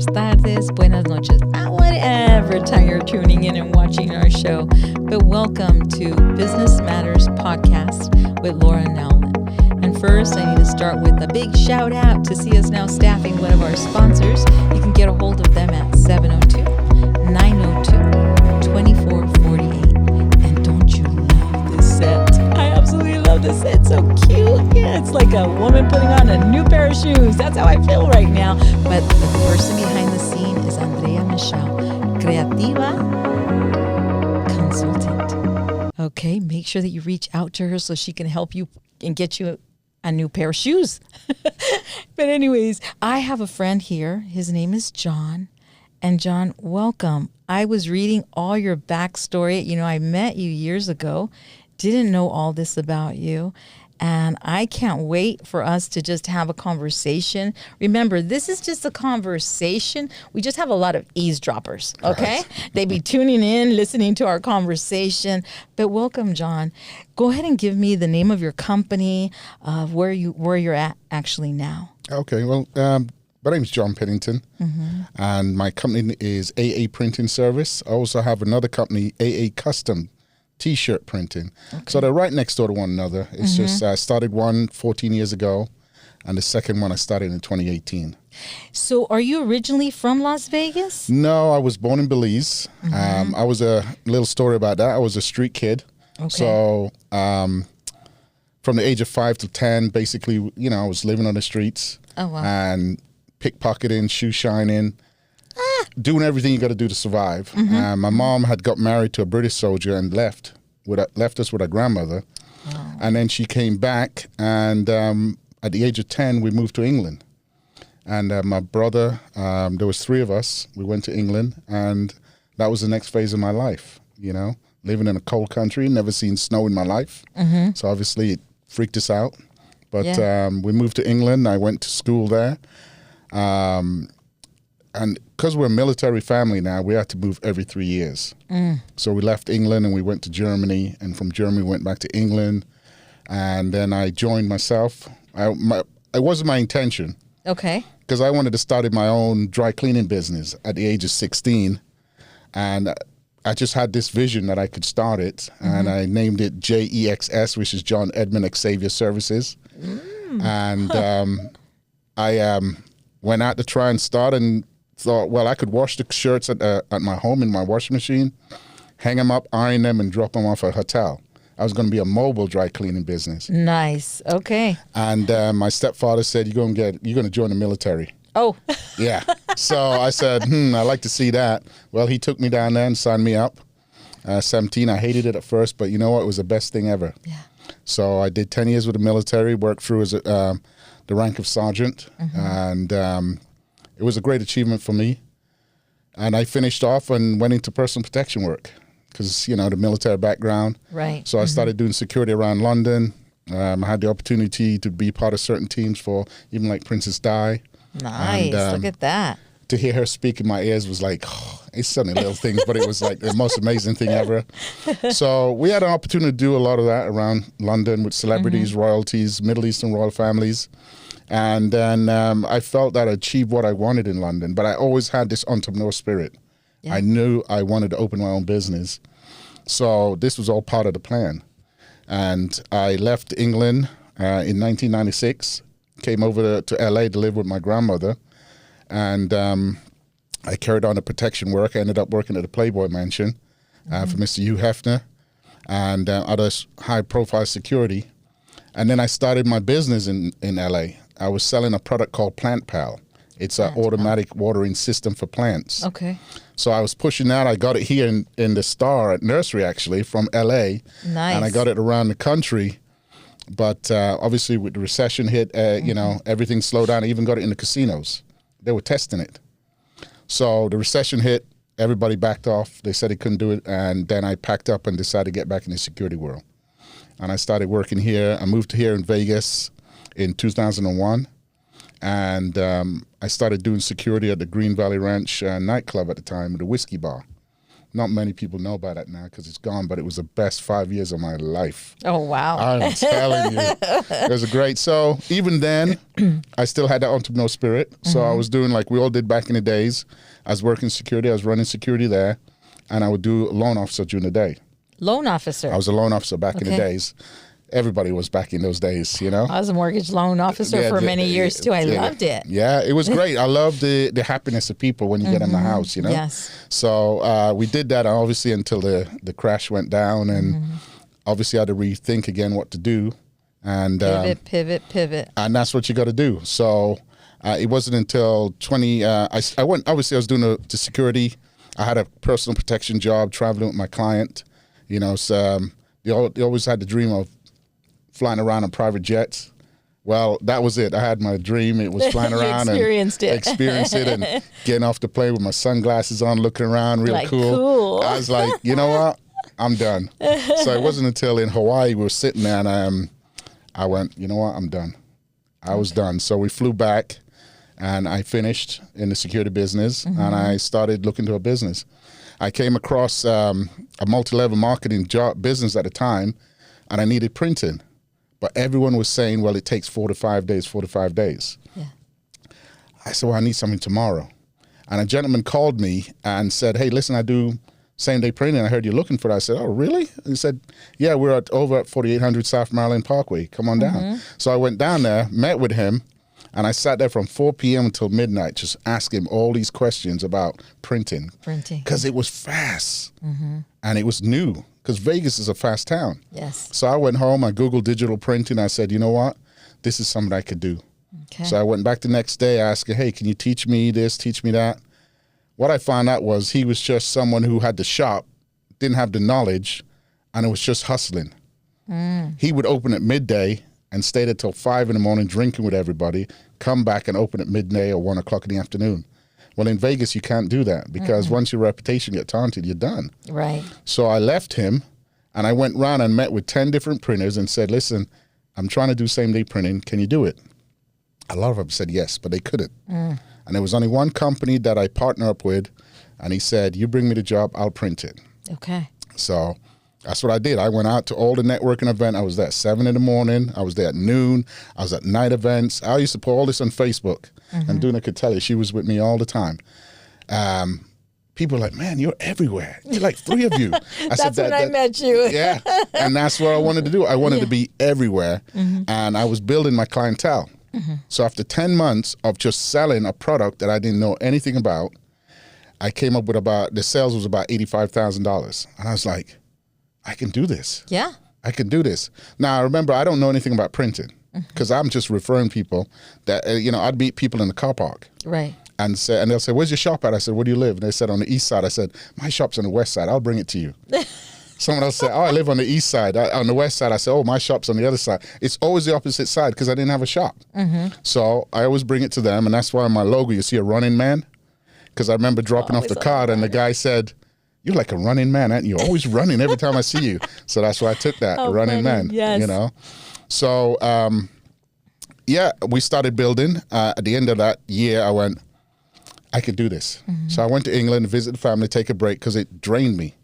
días, tardes, buenas noches, whatever time you're tuning in and watching our show. But welcome to Business Matters Podcast with Laura and Alan. And first, I need to start with a big shout out to See Us Now Staffing, one of our sponsors. You can get a hold of them at 702-902-2448. And don't you love this set? I absolutely love this set. It's so cute. Yeah, it's like a woman putting on a new pair of shoes. That's how I feel right now. But the person behind the scene is Andrea Michelle, Creativa Consultant. Okay, make sure that you reach out to her so she can help you and get you a new pair of shoes. But anyways, I have a friend here. His name is John. And John, welcome. I was reading all your backstory. You know, I met you years ago, didn't know all this about you. And I can't wait for us to just have a conversation. Remember, this is just a conversation. We just have a lot of eavesdroppers, okay? Right. They be tuning in, listening to our conversation. But welcome, John. Go ahead and give me the name of your company, where you're at actually now. Okay, well, my name is John Pennington, and my company is AA Printing Service. I also have another company, AA Custom T-shirt printing. Okay. So they're right next door to one another. It's just I started one 14 years ago, and the second one I started in 2018. So are you originally from Las Vegas? No, I was born in Belize. I was a little story about that. I was a street kid. Okay. So from the age of 5 to 10, basically, you know, I was living on the streets. Oh, wow. And pickpocketing, shoe shining, doing everything you got to do to survive. My mom had got married to a British soldier and left us with her grandmother. Oh. And then she came back, and at the age of 10, we moved to England. And my brother, there was 3 of us. We went to England, and that was the next phase of my life, you know, living in a cold country, never seen snow in my life. So obviously it freaked us out. But we moved to England. I went to school there. And because we're a military family now, we had to move every 3 years. So we left England and we went to Germany, and from Germany we went back to England, and then I joined myself. It wasn't my intention. Okay. Because I wanted to start my own dry cleaning business at the age of 16, and I just had this vision that I could start it, and I named it JEXS, which is John Edmund Xavier Services. And I went out to try and start and thought, well, I could wash the shirts at my home in my washing machine, hang them up, iron them, and drop them off at a hotel. I was going to be a mobile dry cleaning business. Nice. Okay. And my stepfather said, you're going to join the military. Oh. Yeah. So I said, I'd like to see that. Well, he took me down there and signed me up. 17, I hated it at first, but you know what? It was the best thing ever. Yeah. So I did 10 years with the military, worked through as the rank of sergeant, and it was a great achievement for me. And I finished off and went into personal protection work because, you know, the military background. Right. So I started doing security around London. I had the opportunity to be part of certain teams for even like Princess Di. Nice. And, look at that. To hear her speak in my ears was like, it's certainly little things, but it was like the most amazing thing ever. So we had an opportunity to do a lot of that around London with celebrities, royalties, Middle Eastern royal families. And then I felt that I achieved what I wanted in London, but I always had this entrepreneur spirit. Yeah. I knew I wanted to open my own business. So this was all part of the plan. And I left England in 1996, came over to LA to live with my grandmother. And I carried on the protection work. I ended up working at the Playboy Mansion for Mr. Hugh Hefner and other high-profile security. And then I started my business in LA. I was selling a product called Plant Pal. It's an automatic watering system for plants. Okay. So I was pushing that. I got it here in the Star at Nursery, actually, from LA. Nice. And I got it around the country. But obviously with the recession hit, you know, everything slowed down. I even got it in the casinos. They were testing it. So the recession hit, everybody backed off. They said they couldn't do it. And then I packed up and decided to get back in the security world. And I started working here. I moved here in Vegas in 2001. And I started doing security at the Green Valley Ranch nightclub at the time, the whiskey bar. Not many people know about that now because it's gone, but it was the best 5 years of my life. Oh, wow. I'm telling you. It was great. So even then, I still had that entrepreneur spirit. So I was doing like we all did back in the days. I was working security. I was running security there. And I would do a loan officer during the day. Loan officer. I was a loan officer back in the days. Everybody was back in those days, you know. I was a mortgage loan officer for many years too. I loved it. Yeah, it was great. I loved the happiness of people when you get in the house, you know. Yes. So we did that obviously until the crash went down, and obviously I had to rethink again what to do. And pivot. And that's what you got to do. So it wasn't until I went. Obviously, I was doing the security. I had a personal protection job, traveling with my client. You know, so they always had the dream of flying around on private jets. Well, that was it. I had my dream. It was flying around and experienced it and getting off the plane with my sunglasses on, looking around, real like, cool. I was like, you know what? I'm done. So it wasn't until in Hawaii we were sitting there and I went, you know what? I'm done. I was done. So we flew back and I finished in the security business and I started looking to a business. I came across a multi-level marketing business at the time and I needed printing. But everyone was saying, well, it takes 4 to 5 days. Yeah. I said, well, I need something tomorrow. And a gentleman called me and said, hey, listen, I do same-day printing. I heard you're looking for that. I said, oh, really? And he said, yeah, we're over at 4800 South Maryland Parkway. Come on down. So I went down there, met with him, and I sat there from 4 p.m. until midnight, just asking him all these questions about printing. Because it was fast and it was new. Because Vegas is a fast town. Yes. So I went home, I Googled digital printing. I said, you know what? This is something I could do. Okay. So I went back the next day, I asked him, hey, can you teach me this, teach me that? What I found out was he was just someone who had the shop, didn't have the knowledge, and it was just hustling. He would open at midday and stay there till 5 in the morning drinking with everybody, come back and open at midday or 1 o'clock in the afternoon. Well, in Vegas, you can't do that because once your reputation gets tainted, you're done. Right. So I left him and I went around and met with 10 different printers and said, listen, I'm trying to do same-day printing. Can you do it? A lot of them said yes, but they couldn't. And there was only one company that I partner up with, and he said, you bring me the job, I'll print it. Okay. So that's what I did. I went out to all the networking events. I was there at 7 in the morning. I was there at noon. I was at night events. I used to put all this on Facebook. And Duna could tell you, she was with me all the time. People are like, man, you're everywhere. You're like 3 of you. That's when I met you. Yeah. And that's what I wanted to do. I wanted to be everywhere. And I was building my clientele. So after 10 months of just selling a product that I didn't know anything about, I came up with the sales was about $85,000. And I was like, I can do this. Yeah. I can do this. Now, remember, I don't know anything about printing because I'm just referring people that, I'd meet people in the car park. Right. And they'll say, where's your shop at? I said, where do you live? And they said, on the east side. I said, my shop's on the west side. I'll bring it to you. Someone else said, oh, I live on the east side. On the west side, I said, oh, my shop's on the other side. It's always the opposite side because I didn't have a shop. So I always bring it to them. And that's why on my logo, you see a running man. Because I remember dropping off the card and the guy said, you're like a running man, aren't you? You're always running every time I see you. So that's why I took that, running man, yes. So, we started building. At the end of that year, I went, I could do this. So I went to England, visit the family, take a break because it drained me.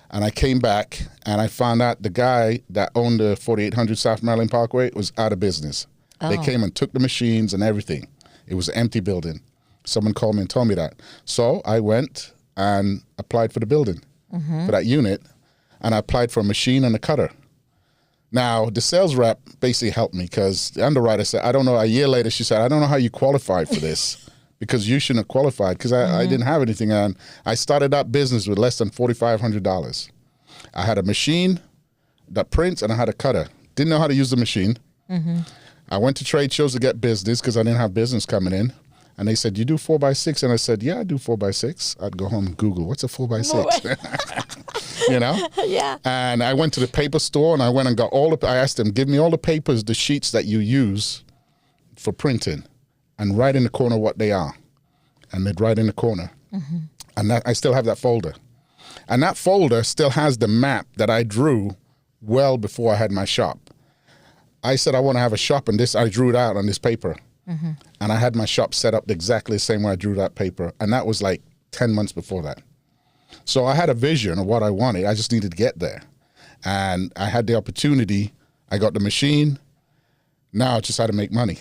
And I came back and I found out the guy that owned the 4800 South Maryland Parkway was out of business. They came and took the machines and everything. It was an empty building. Someone called me and told me that. So I went and applied for the building for that unit, and I applied for a machine and a cutter. Now, the sales rep basically helped me because the underwriter said, I don't know, a year later she said, I don't know how you qualified for this because you shouldn't have qualified because I didn't have anything. And I started that business with less than $4,500. I had a machine that prints and I had a cutter. Didn't know how to use the machine. I went to trade shows to get business because I didn't have business coming in. And they said, you do 4x6? And I said, yeah, I do 4x6. I'd go home and Google, what's a 4x6? Yeah. And I went to the paper store and I went and got I asked them, give me all the papers, the sheets that you use for printing and write in the corner what they are. And they'd write in the corner. And I still have that folder. And that folder still has the map that I drew well before I had my shop. I said, I want to have a shop, and I drew it out on this paper. And I had my shop set up exactly the same way I drew that paper. And that was like 10 months before that. So I had a vision of what I wanted. I just needed to get there. And I had the opportunity. I got the machine. Now I just had to make money.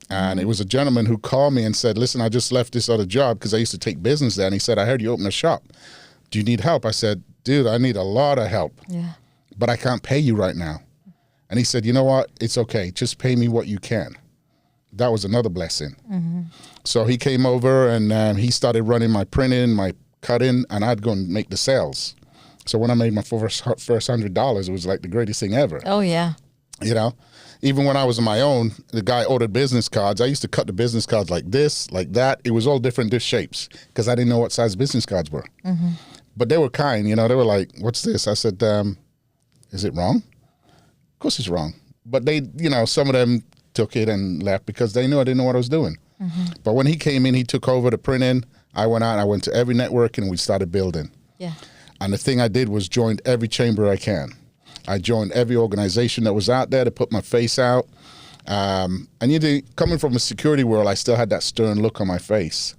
And it was a gentleman who called me and said, listen, I just left this other job because I used to take business there. And he said, I heard you open a shop. Do you need help? I said, dude, I need a lot of help. Yeah. But I can't pay you right now. And he said, you know what? It's okay. Just pay me what you can. That was another blessing. So he came over and he started running my printing, my cutting, and I'd go and make the sales. So when I made my first $100, it was like the greatest thing ever. Oh, yeah. You know, even when I was on my own, the guy ordered business cards. I used to cut the business cards like this, like that. It was all different shapes because I didn't know what size business cards were. But they were kind, you know, they were like, what's this? I said, is it wrong? Of course it's wrong. But they, you know, some of them took it and left because they knew I didn't know what I was doing. But when he came in, he took over the printing. I went out, I went to every network and we started building. Yeah. And the thing I did was joined every chamber I can. I joined every organization that was out there to put my face out. And you know, coming from a security world, I still had that stern look on my face.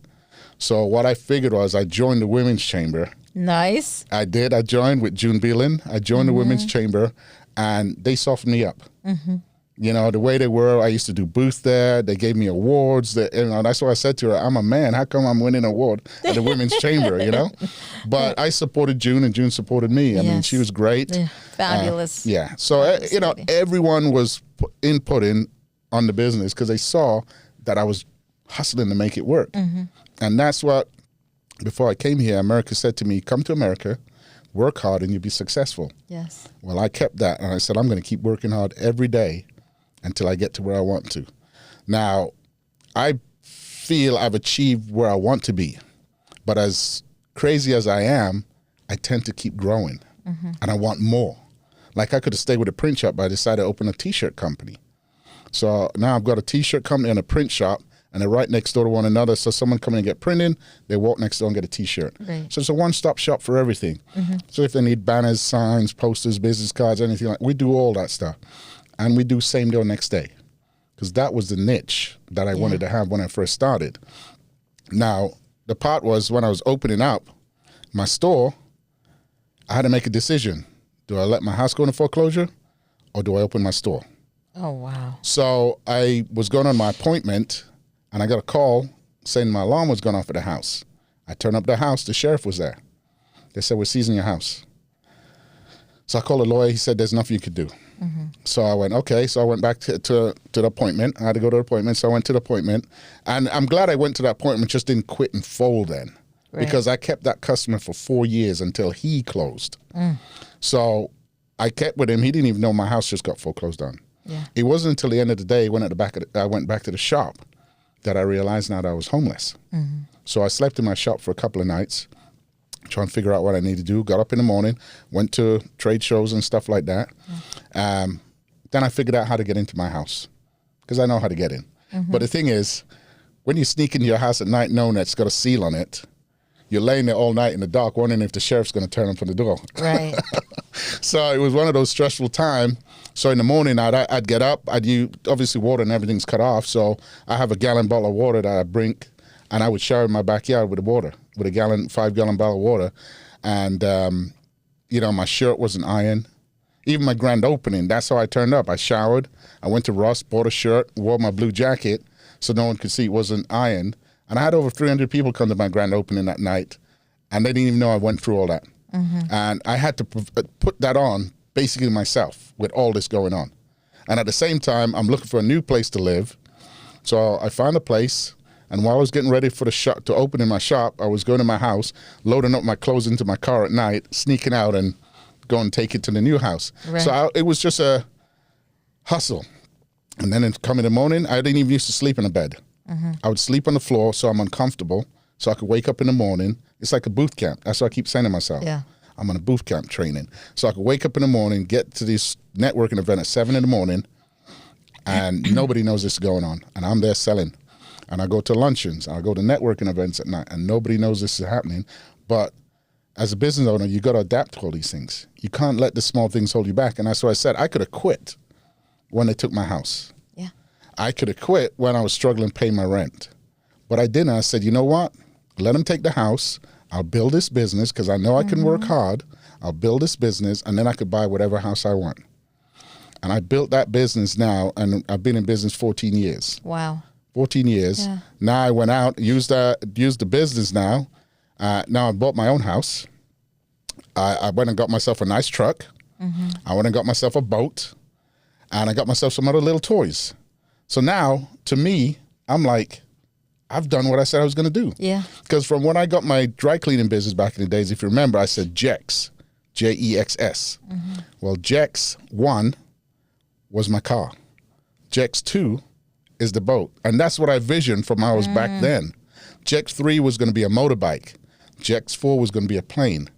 So what I figured was I joined the women's chamber. Nice. I did. I joined with June Beelan. I joined the women's chamber, and they softened me up. You know, the way they were, I used to do booth there. They gave me awards. That, you know, that's what I said to her. I'm a man. How come I'm winning an award at the women's chamber, you know? But I supported June, and June supported me. I mean, she was great. Yeah. Fabulous. Yeah. So, Fabulous you know, lady. everyone was inputting on the business because they saw that I was hustling to make it work. And that's what, before I came here, America said to me, come to America, work hard, and you'll be successful. Yes. Well, I kept that, and I said, I'm going to keep working hard every day until I get to where I want to. Now, I feel I've achieved where I want to be, but as crazy as I am, I tend to keep growing, and I want more. Like I could have stayed with a print shop, but I decided to open a T-shirt company. So now I've got a T-shirt company and a print shop, and they're right next door to one another. So someone coming and get printing, they walk next door and get a T-shirt. Right. So it's a one-stop shop for everything. So if they need banners, signs, posters, business cards, anything like, we do all that stuff. And we do same day or next day, because that was the niche that I wanted to have when I first started. Now, the part was when I was opening up my store, I had to make a decision. Do I let my house go into foreclosure or do I open my store? Oh, wow. So I was going on my appointment and I got a call saying my alarm was going off at the house. I turned up the house, the sheriff was there. They said, we're seizing your house. So I called a lawyer, he said, there's nothing you could do. So I went, okay. So I went back to the appointment. I had to go to the appointment. So I went to the appointment. And I'm glad I went to that appointment, just didn't quit and fold then. Right. Because I kept that customer for 4 years until he closed. So I kept with him. He didn't even know my house just got foreclosed on. Yeah. It wasn't until the end of the day when I went back to the shop that I realized now that I was homeless. So I slept in my shop for a couple of nights, trying to figure out what I need to do. Got up in the morning, went to trade shows and stuff like that. Then I figured out how to get into my house because I know how to get in. But the thing is, when you sneak into your house at night knowing that it's got a seal on it, you're laying there all night in the dark wondering if the sheriff's going to turn up on the door. Right. So it was one of those stressful times. So in the morning, I'd get up. Obviously water and everything's cut off. So I have a gallon bottle of water that I bring, and I would shower in my backyard with the water, with a 5-gallon bottle of water. And, you know, my shirt wasn't ironed. Even my grand opening, that's how I turned up. I showered. I went to Ross, bought a shirt, wore my blue jacket so no one could see it wasn't ironed. And I had over 300 people come to my grand opening that night, and they didn't even know I went through all that. And I had to put that on basically myself with all this going on. And at the same time, I'm looking for a new place to live. So I found a place, and while I was getting ready for the shop to open in my shop, I was going to my house, loading up my clothes into my car at night, sneaking out and go and take it to the new house. Right. So it was just a hustle. And then come in the morning, I didn't even used to sleep in a bed. I would sleep on the floor so I'm uncomfortable, so I could wake up in the morning. It's like a boot camp. That's what I keep saying to myself. Yeah. I'm on a boot camp training. So I could wake up in the morning, get to this networking event at 7 in the morning, and nobody knows this is going on. And I'm there selling. And I go to luncheons. I go to networking events at night, and nobody knows this is happening. But as a business owner, you got to adapt to all these things. You can't let the small things hold you back. And that's what I said. I could have quit when they took my house. Yeah. I could have quit when I was struggling paying my rent. But I didn't. I said, you know what? Let them take the house. I'll build this business because I know I can work hard. I'll build this business, and then I could buy whatever house I want. And I built that business now, and I've been in business 14 years. Wow. 14 years. Yeah. Now I went out, used the business now. Now I bought my own house. I went and got myself a nice truck. I went and got myself a boat. And I got myself some other little toys. So now, to me, I'm like, I've done what I said I was going to do. Yeah. Because from when I got my dry cleaning business back in the days, if you remember, I said Jex, Jexs. Well, Jex 1 was my car. Jex 2 is the boat. And that's what I visioned from when I was back then. Jex 3 was going to be a motorbike. Jex 4 was going to be a plane.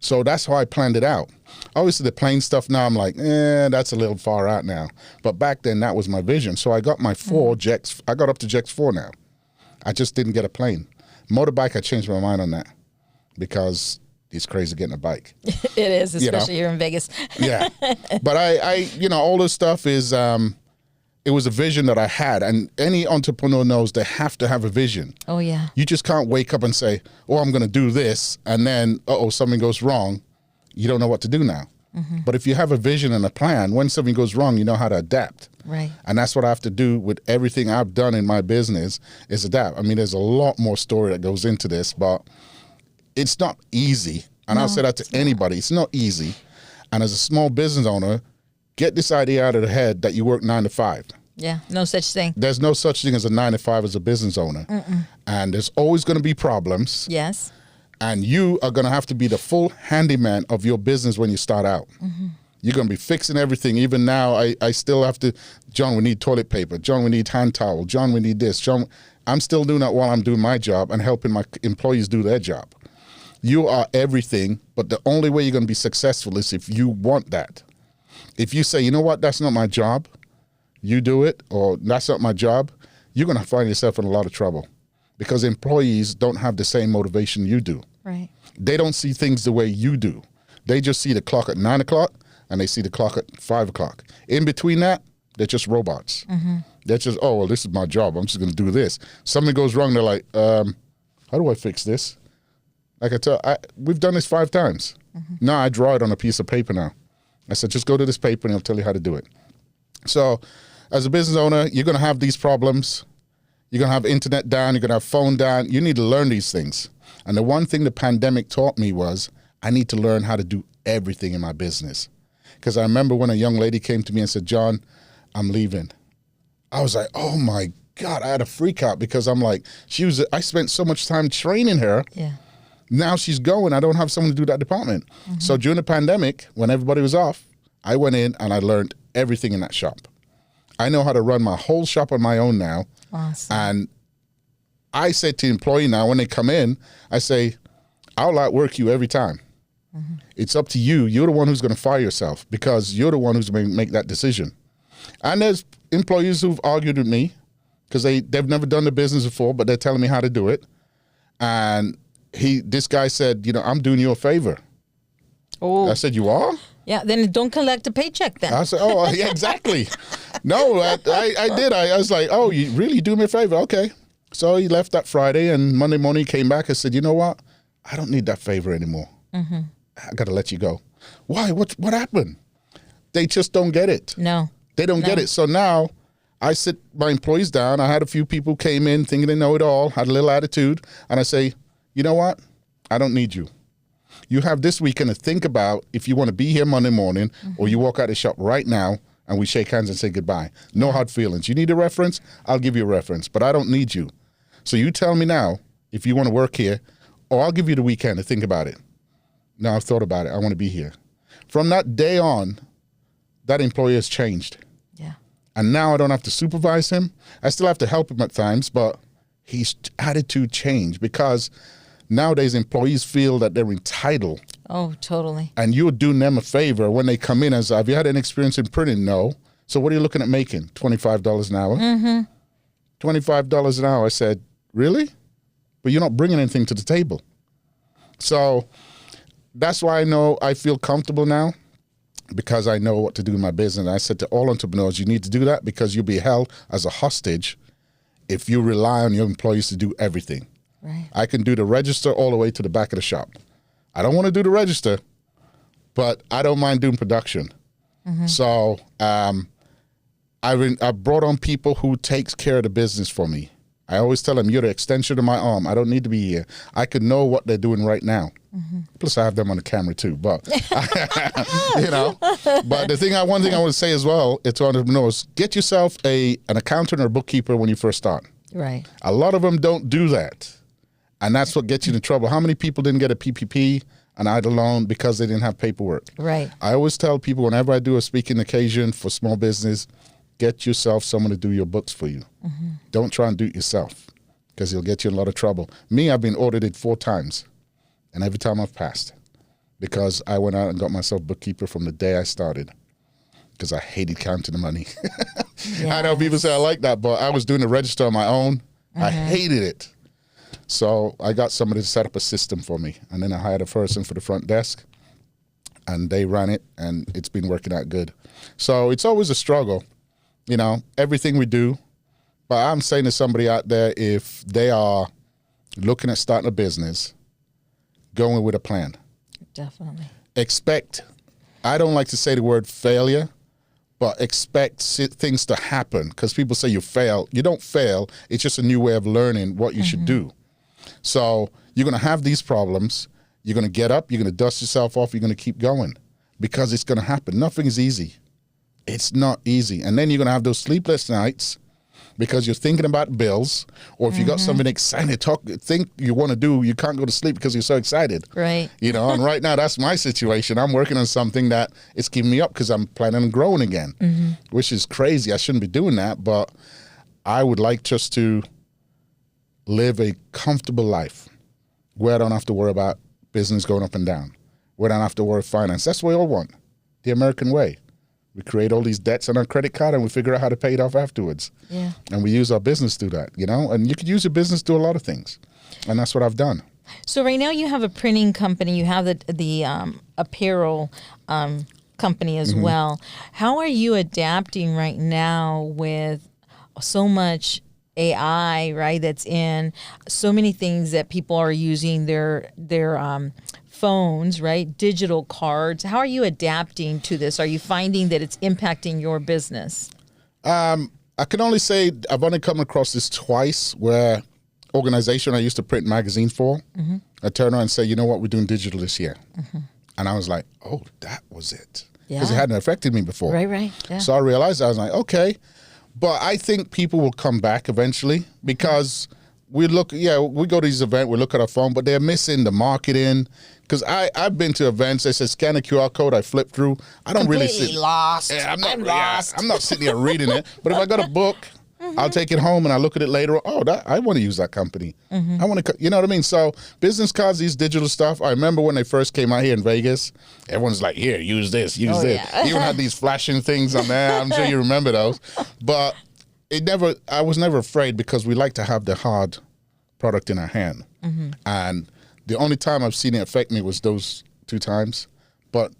So that's how I planned it out. Obviously, the plane stuff now, I'm like, that's a little far out now. But back then, that was my vision. So I got my 4 Jex. I got up to Jex 4 now. I just didn't get a plane. Motorbike, I changed my mind on that because it's crazy getting a bike. It is, especially here in Vegas. Yeah. But I all this stuff is, it was a vision that I had. And any entrepreneur knows they have to have a vision. Oh, yeah. You just can't wake up and say, oh, I'm going to do this. And then, something goes wrong. You don't know what to do now. But if you have a vision and a plan, when something goes wrong, you know how to adapt. Right. And that's what I have to do with everything I've done in my business is adapt. I mean, there's a lot more story that goes into this, but it's not easy. And I'll say that to anybody. It's not easy. And as a small business owner, get this idea out of the head that you work 9 to 5. Yeah, no such thing. There's no such thing as a 9 to 5 as a business owner. And there's always going to be problems. Yes. And you are going to have to be the full handyman of your business when you start out. You're going to be fixing everything. Even now, I still have to, John, we need toilet paper. John, we need hand towel. John, we need this. John, I'm still doing that while I'm doing my job and helping my employees do their job. You are everything, but the only way you're going to be successful is if you want that. If you say, you know what, that's not my job, you do it, or that's not my job, you're going to find yourself in a lot of trouble because employees don't have the same motivation you do. Right. They don't see things the way you do. They just see the clock at 9 o'clock and they see the clock at 5 o'clock. In between that, they're just robots. They're just, this is my job. I'm just going to do this. Something goes wrong. They're like, how do I fix this? Like we've done this 5 times. Now I draw it on a piece of paper now. I said, just go to this paper and it'll tell you how to do it. So as a business owner, you're going to have these problems. You're going to have internet down. You're going to have phone down. You need to learn these things. And the one thing the pandemic taught me was I need to learn how to do everything in my business. Because I remember when a young lady came to me and said, John, I'm leaving. I was like, oh my God, I had a freak out because I'm like, I spent so much time training her. Yeah. Now she's going. I don't have someone to do that department. So during the pandemic, when everybody was off, I went in and I learned everything in that shop. I know how to run my whole shop on my own now. Awesome. And I say to the employee now, when they come in, I say, I'll outwork you every time. It's up to you. You're the one who's going to fire yourself because you're the one who's going to make that decision. And there's employees who've argued with me because they've never done the business before, but they're telling me how to do it. And this guy said, I'm doing you a favor. Oh. I said, you are? Yeah, then don't collect a paycheck then. I said, yeah, exactly. No, I did. I was like, you really do me a favor? Okay. So he left that Friday, and Monday morning he came back and said, you know what? I don't need that favor anymore. I got to let you go. Why? What happened? They just don't get it. No. They don't get it. So now I sit my employees down. I had a few people came in thinking they know it all, had a little attitude. And I say, you know what? I don't need you. You have this weekend to think about if you want to be here Monday morning or you walk out of the shop right now and we shake hands and say goodbye. No hard feelings. You need a reference? I'll give you a reference, but I don't need you. So you tell me now if you want to work here, or I'll give you the weekend to think about it. Now I've thought about it. I want to be here. From that day on, that employee has changed. Yeah. And now I don't have to supervise him. I still have to help him at times, but his attitude changed because nowadays employees feel that they're entitled. Oh, totally. And you're doing them a favor when they come in as, have you had any experience in printing? No. So what are you looking at making? $25 an hour? $25 an hour. I said, really? But you're not bringing anything to the table. So that's why I feel comfortable now because I know what to do in my business. I said to all entrepreneurs, you need to do that because you'll be held as a hostage if you rely on your employees to do everything. Right. I can do the register all the way to the back of the shop. I don't want to do the register, but I don't mind doing production. So I brought on people who takes care of the business for me. I always tell them, you're the extension of my arm. I don't need to be here. I could know what they're doing right now. Plus, I have them on the camera too. But you know, but one thing I want to say as well, it's to entrepreneurs: get yourself an accountant or a bookkeeper when you first start. Right. A lot of them don't do that, and that's what gets you in trouble. How many people didn't get a PPP, an idle loan, because they didn't have paperwork? Right. I always tell people whenever I do a speaking occasion for small business, get yourself someone to do your books for you. Don't try and do it yourself, because you'll get you in a lot of trouble. Me, I've been audited 4 times, and every time I've passed, because I went out and got myself a bookkeeper from the day I started, because I hated counting the money. Yes. I know people say I like that, but I was doing the register on my own. I hated it. So I got somebody to set up a system for me, and then I hired a person for the front desk, and they ran it, and it's been working out good. So it's always a struggle, you know, everything we do. But I'm saying to somebody out there, if they are looking at starting a business, going with a plan. Definitely. I don't like to say the word failure, but expect things to happen, because people say you fail. You don't fail. It's just a new way of learning what you should do. So you're going to have these problems. You're going to get up. You're going to dust yourself off. You're going to keep going, because it's going to happen. Nothing is easy. It's not easy. And then you're going to have those sleepless nights because you're thinking about bills, or if you got something exciting think you want to do, you can't go to sleep because you're so excited. Right. You know, and right now that's my situation. I'm working on something that it's keeping me up because I'm planning on growing again, which is crazy. I shouldn't be doing that, but I would like just to live a comfortable life where I don't have to worry about business going up and down, where I don't have to worry finance. That's what we all want, the American way. We create all these debts on our credit card and we figure out how to pay it off afterwards. Yeah. And we use our business to do that, you know? And you could use your business to do a lot of things. And that's what I've done. So right now you have a printing company, you have the apparel company as well. How are you adapting right now with so much AI, right, that's in so many things that people are using their phones, right, digital cards? How are you adapting to this? Are you finding that it's impacting your business? I can only say I've only come across this twice, where organization I used to print magazines for, I turn around and say, you know what, we're doing digital this year. And I was like, oh, that was it. Because it hadn't affected me before. Right. Yeah. So I realized, I was like, okay. But I think people will come back eventually, because we go to these events, we look at our phone, but they're missing the marketing. Because I've been to events, they say scan a QR code, I flip through. I don't Completely really sit. lost. Yeah, I'm lost. I'm not sitting here reading it. But if I got a book, I'll take it home and I look at it later. Oh, I want to use that company. I want to, you know what I mean? So business cards, these digital stuff. I remember when they first came out here in Vegas, everyone's like, here, use this, use this. Yeah. Even had these flashing things on there. I'm sure you remember those. But I was never afraid, because we like to have the hard product in our hand. And the only time I've seen it affect me was those 2 times. But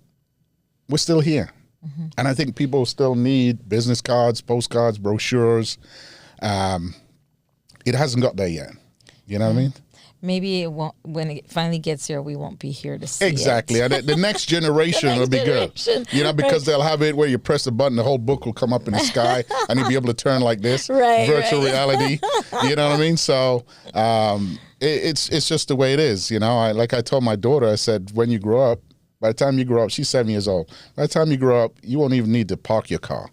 we're still here. And I think people still need business cards, postcards, brochures. It hasn't got there yet. You know what I mean? Maybe it won't, when it finally gets here, we won't be here to see exactly. it. And the next generation will be good. You know, because they'll have it where you press a button, the whole book will come up in the sky, and you'll be able to turn like this. Virtual reality. You know what I mean? So it's just the way it is. You know, like I told my daughter, I said, when you grow up, by the time you grow up, she's 7 years old. By the time you grow up, you won't even need to park your car.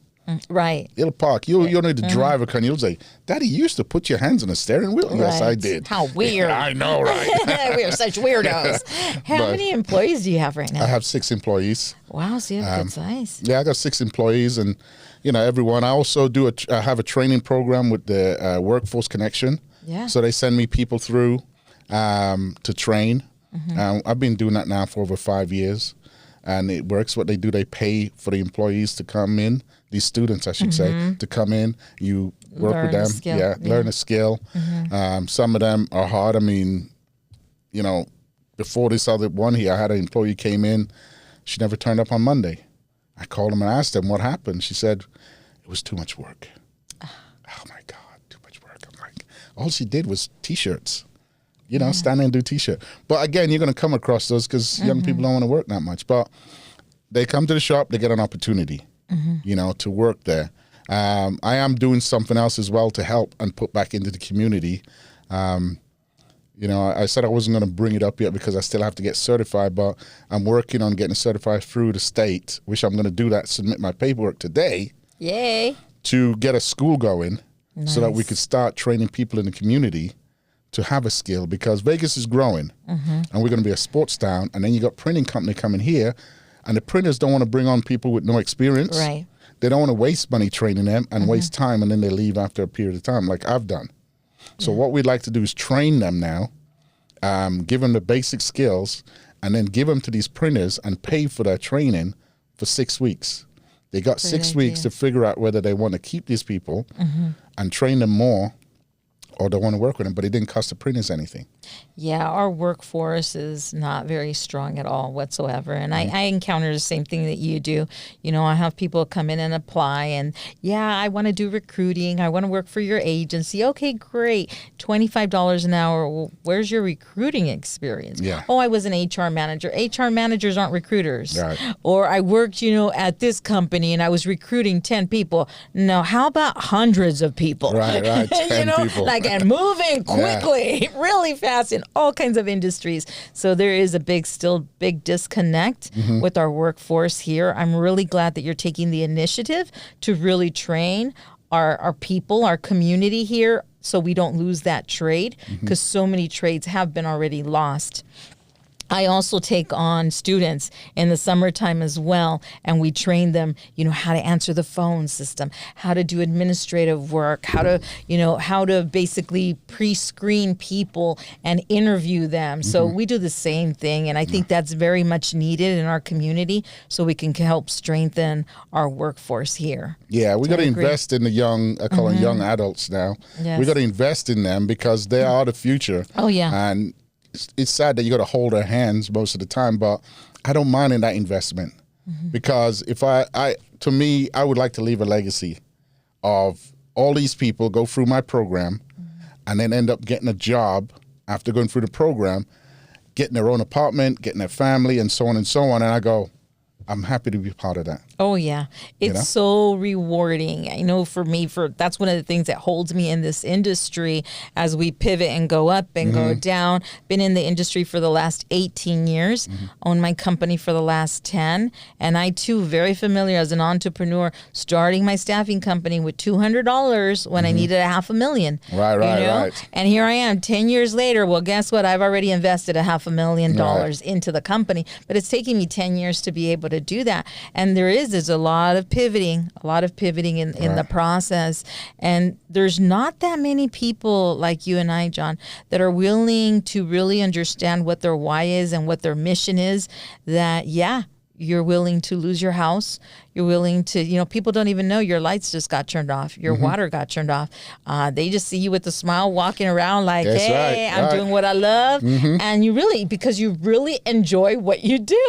Right. It'll park. You don't need to drive a car. And you'll say, Daddy, you used to put your hands on the steering wheel? Right. Yes, I did. How weird. I know, right? We are such weirdos. How many employees do you have right now? I have 6 employees. Wow, so you have good size. Yeah, I got 6 employees, and, you know, everyone. I also I have a training program with the Workforce Connection. Yeah. So they send me people through to train. I've been doing that now for over 5 years, and it works. What they do, they pay for the employees to come in, these students, I should say, to come in. You work with them, learn a skill. Some of them are hard. I mean, you know, before this other one here, I had an employee came in. She never turned up on Monday. I called them and asked them what happened. She said, it was too much work. Oh, my God, too much work. I'm like, all she did was T-shirts. you know, stand there and do T-shirt. But again, you're going to come across those because young people don't want to work that much. But they come to the shop, they get an opportunity, you know, to work there. I am doing something else as well to help and put back into the community. You know, I said I wasn't going to bring it up yet because I still have to get certified, but I'm working on getting certified through the state, which I'm going to do that, submit my paperwork today. Yay. To get a school going so that we Nice. could start training people in the community to have a skill, because Vegas is growing and we're going to be a sports town. And then you got printing company coming here, and the printers don't want to bring on people with no experience. Right. They don't want to waste money training them and waste time, and then they leave after a period of time like I've done. So what we'd like to do is train them now, give them the basic skills, and then give them to these printers and pay for their training for 6 weeks. They got Great 6 weeks idea. to figure out whether they want to keep these people and train them more, or they want to work with them, but it didn't cost the printers anything. Yeah, our workforce is not very strong at all whatsoever. And I encounter the same thing that you do. You know, I have people come in and apply and, yeah, I want to do recruiting. I want to work for your agency. Okay, great. $25 an hour. Well, where's your recruiting experience? Yeah. Oh, I was an HR manager. HR managers aren't recruiters. Right. Or I worked, you know, at this company and I was recruiting 10 people. No, how about hundreds of people? Right, 10 you know, people. like, and moving quickly, really fast in all kinds of industries. So there is a still big disconnect with our workforce here. I'm really glad that you're taking the initiative to really train our people, our community here, so we don't lose that trade, because so many trades have been already lost. I also take on students in the summertime as well, and we train them, you know, how to answer the phone system, how to do administrative work, how to basically pre-screen people and interview them. So we do the same thing, and I think that's very much needed in our community so we can help strengthen our workforce here. Yeah, we got to agree. invest in the young, I call them young adults now. Yes. We got to invest in them because they are the future. Oh, yeah. And it's sad that you got to hold their hands most of the time, but I don't mind in that investment because if to me, I would like to leave a legacy of all these people go through my program and then end up getting a job after going through the program, getting their own apartment, getting their family, and so on and so on. And I go, I'm happy to be part of that. Oh yeah, it's know? so rewarding. I know for me, that's one of the things that holds me in this industry as we pivot and go up and go down. Been in the industry for the last 18 years, owned my company for the last 10, and I too very familiar as an entrepreneur, starting my staffing company with $200 when I needed $500,000. Right. And here I am 10 years later. Well, guess what? I've already invested $500,000 into the company, but it's taken me 10 years to be able to do that. And there's a lot of pivoting in the process. And there's not that many people like you and I, John, that are willing to really understand what their why is and what their mission is, that, yeah, you're willing to lose your house. You're willing to, you know, people don't even know your lights just got turned off. Your water got turned off. They just see you with a smile walking around like, That's hey, right, I'm right. doing what I love. And because you really enjoy what you do.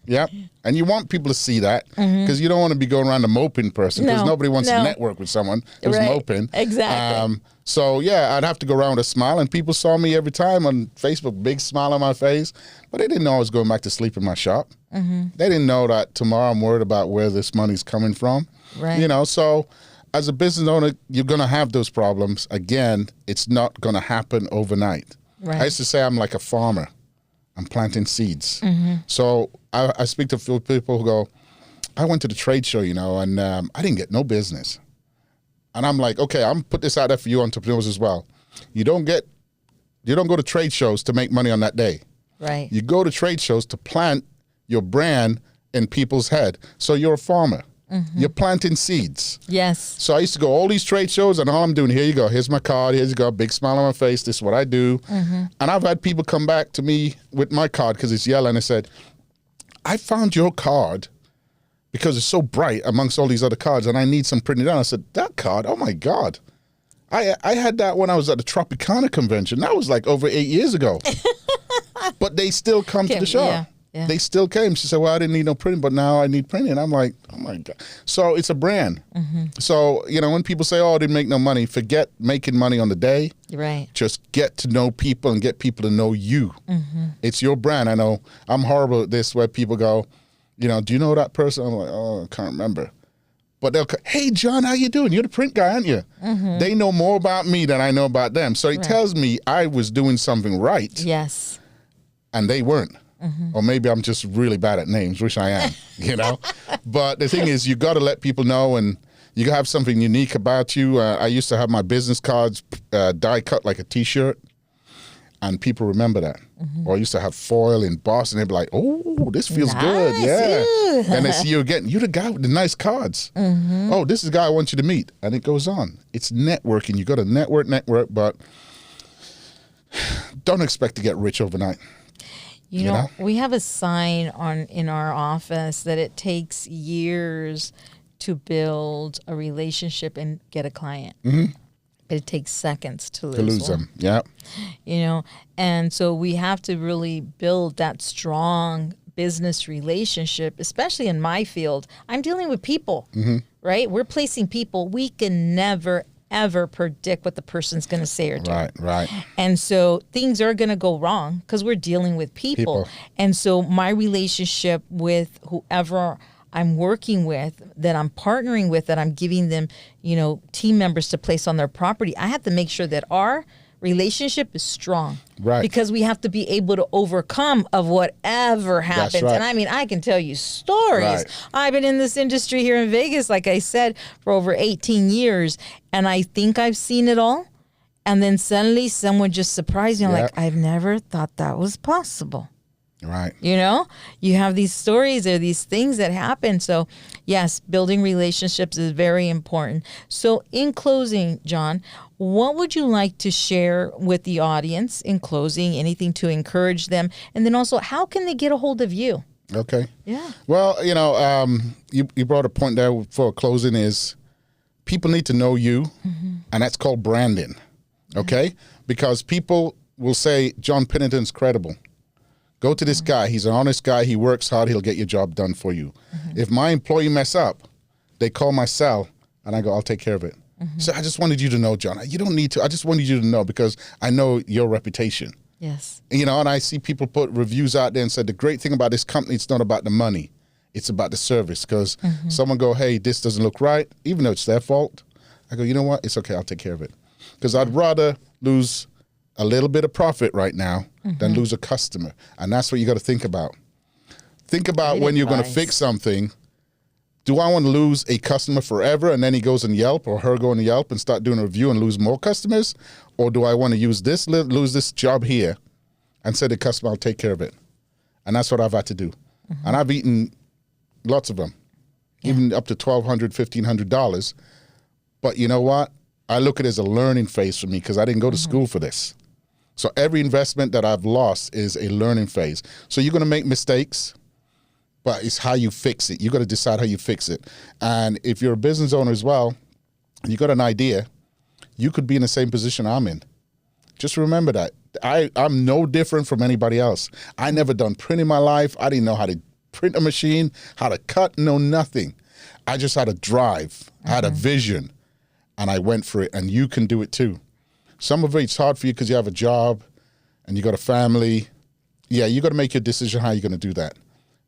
Yeah. And you want people to see that because you don't want to be going around a moping person because nobody wants to network with someone who's moping. Exactly. So, yeah, I'd have to go around with a smile, and people saw me every time on Facebook, big smile on my face, but they didn't know I was going back to sleep in my shop. They didn't know that tomorrow I'm worried about where this money's coming from. Right. You know, so as a business owner, you're going to have those problems. Again, it's not going to happen overnight. Right. I used to say I'm like a farmer. I'm planting seeds. So I speak to a few people who go, I went to the trade show, you know, and I didn't get no business. And I'm like, okay, I'm put this out there for you entrepreneurs as well. You don't go to trade shows to make money on that day. Right. You go to trade shows to plant your brand in people's head. So you're a farmer. You're planting seeds. Yes. So I used to go all these trade shows, and all I'm doing, here you go, here's my card, here you go, big smile on my face, this is what I do. And I've had people come back to me with my card because it's yellow, and they said, I found your card because it's so bright amongst all these other cards, and I need some printed out. I said, that card, oh my God. I had that when I was at the Tropicana convention. That was like over 8 years ago. But they still come to the shop. Yeah. They still came. She said, well, I didn't need no printing, but now I need printing. I'm like, oh my God. So it's a brand. So, when people say, oh, I didn't make no money, forget making money on the day. Right. Just get to know people and get people to know you. It's your brand. I know I'm horrible at this where people go, do you know that person? I'm like, oh, I can't remember. But they'll go, hey, John, how you doing? You're the print guy, aren't you? They know more about me than I know about them. So it tells me I was doing something right. Yes. And they weren't. Or maybe I'm just really bad at names, which I am, But the thing is, you got to let people know, and you got to have something unique about you. I used to have my business cards die cut like a T-shirt, and people remember that. Or I used to have foil in Boston. They'd be like, oh, this feels good. Yeah. Ooh. And they see you again. You're the guy with the nice cards. Oh, this is the guy I want you to meet. And it goes on. It's networking. You got to network, but don't expect to get rich overnight. You know, we have a sign in our office that it takes years to build a relationship and get a client. But it takes seconds to lose them. Yeah. And so we have to really build that strong business relationship, especially in my field. I'm dealing with people, right? We're placing people. We can never, ever predict what the person's going to say or do. Right. And so things are going to go wrong because we're dealing with people. And so my relationship with whoever I'm working with, that I'm partnering with, that I'm giving them, team members to place on their property, I have to make sure that our relationship is strong. Right. Because we have to be able to overcome of whatever happens. That's right. And I mean, I can tell you stories. Right. I've been in this industry here in Vegas, like I said, for over 18 years. And I think I've seen it all. And then suddenly someone just surprised me. I'm like, I've never thought that was possible. Right. You have these stories or these things that happen. So yes, building relationships is very important. So in closing, John, what would you like to share with the audience in closing, anything to encourage them? And then also, how can they get a hold of you? Okay. Yeah. Well, you brought a point there for closing is people need to know you, and that's called branding. Okay? Because people will say, John Pennington's credible. Go to this guy. He's an honest guy. He works hard. He'll get your job done for you. If my employee mess up, they call my cell, and I go, I'll take care of it. So I just wanted you to know, John. You don't need to. I just wanted you to know because I know your reputation. Yes. And I see people put reviews out there and said, the great thing about this company, it's not about the money. It's about the service. Because someone go, hey, this doesn't look right, even though it's their fault. I go, you know what? It's okay. I'll take care of it. Because I'd rather lose a little bit of profit right now than lose a customer. And that's what you got to think about. Think about Great when you're going to advice. fix something. Do I want to lose a customer forever and then he goes on Yelp or her go on Yelp and start doing a review and lose more customers? Or do I want to lose this job here and say to the customer, I'll take care of it? And that's what I've had to do. And I've eaten lots of them, even up to $1,200, $1,500. But you know what? I look at it as a learning phase for me because I didn't go to school for this. So every investment that I've lost is a learning phase. So you're going to make mistakes, but it's how you fix it. You got to decide how you fix it. And if you're a business owner as well, and you got an idea, you could be in the same position I'm in. Just remember that. I'm no different from anybody else. I never done print in my life. I didn't know how to print a machine, how to cut, no nothing. I just had a drive. I had a vision, and I went for it, and you can do it too. Some of it's hard for you because you have a job and you got a family. Yeah, you got to make your decision how you're going to do that.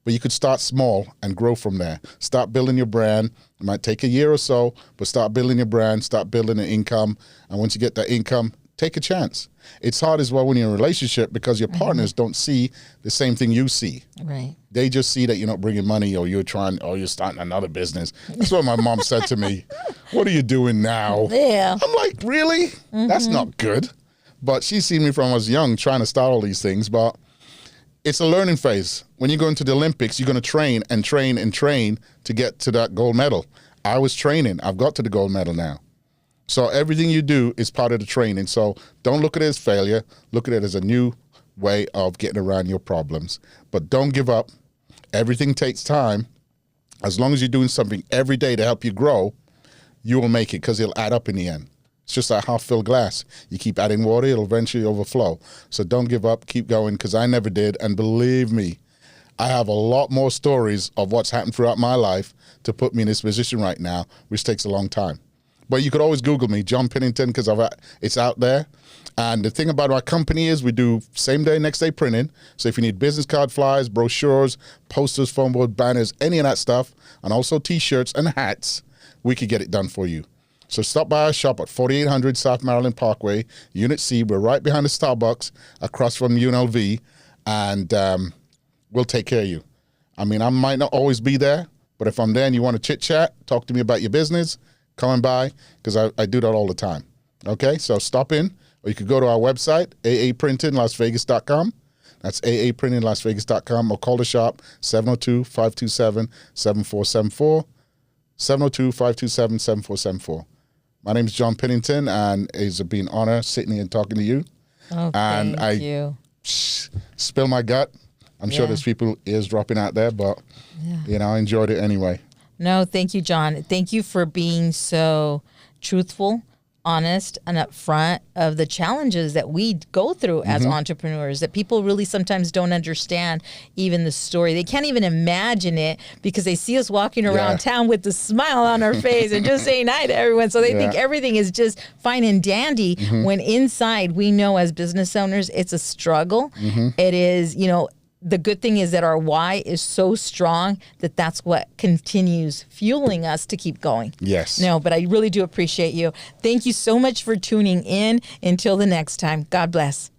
But you could start small and grow from there. Start building your brand. It might take a year or so, but start building your brand, start building an income. And once you get that income, take a chance. It's hard as well when you're in a relationship because your partners don't see the same thing you see. Right. They just see that you're not bringing money or you're starting another business. That's what my mom said to me. What are you doing now? Yeah. I'm like, really? That's not good. But she's seen me from when I was young trying to start all these things. But it's a learning phase. When you go into the Olympics, you're going to train and train and train to get to that gold medal. I was training. I've got to the gold medal now. So everything you do is part of the training. So don't look at it as failure. Look at it as a new way of getting around your problems. But don't give up. Everything takes time. As long as you're doing something every day to help you grow, you will make it because it'll add up in the end. It's just like half-filled glass. You keep adding water, it'll eventually overflow. So don't give up. Keep going because I never did. And believe me, I have a lot more stories of what's happened throughout my life to put me in this position right now, which takes a long time. But you could always Google me, John Pennington, because it's out there. And the thing about our company is we do same day, next day printing. So if you need business card, flyers, brochures, posters, phone board, banners, any of that stuff, and also T-shirts and hats, we could get it done for you. So stop by our shop at 4800 South Maryland Parkway, Unit C. We're right behind the Starbucks, across from UNLV, and we'll take care of you. I mean, I might not always be there, but if I'm there and you want to chit-chat, talk to me about your business, come on by, because I do that all the time. Okay, so stop in, or you could go to our website, aaprintinglasvegas.com. That's aaprintinglasvegas.com, or call the shop, 702-527-7474, 702-527-7474. My name is John Pennington, and it's been an honor sitting here and talking to you. Oh, and thank you. Spill my gut. I'm sure there's people eavesdropping out there, but I enjoyed it anyway. No, thank you, John. Thank you for being so truthful, honest, and upfront of the challenges that we go through as entrepreneurs, that people really sometimes don't understand even the story. They can't even imagine it because they see us walking around town with the smile on our face and just saying hi to everyone. So they think everything is just fine and dandy when inside we know as business owners, it's a struggle. It is, the good thing is that our why is so strong that that's what continues fueling us to keep going. Yes. No, but I really do appreciate you. Thank you so much for tuning in. Until the next time, God bless.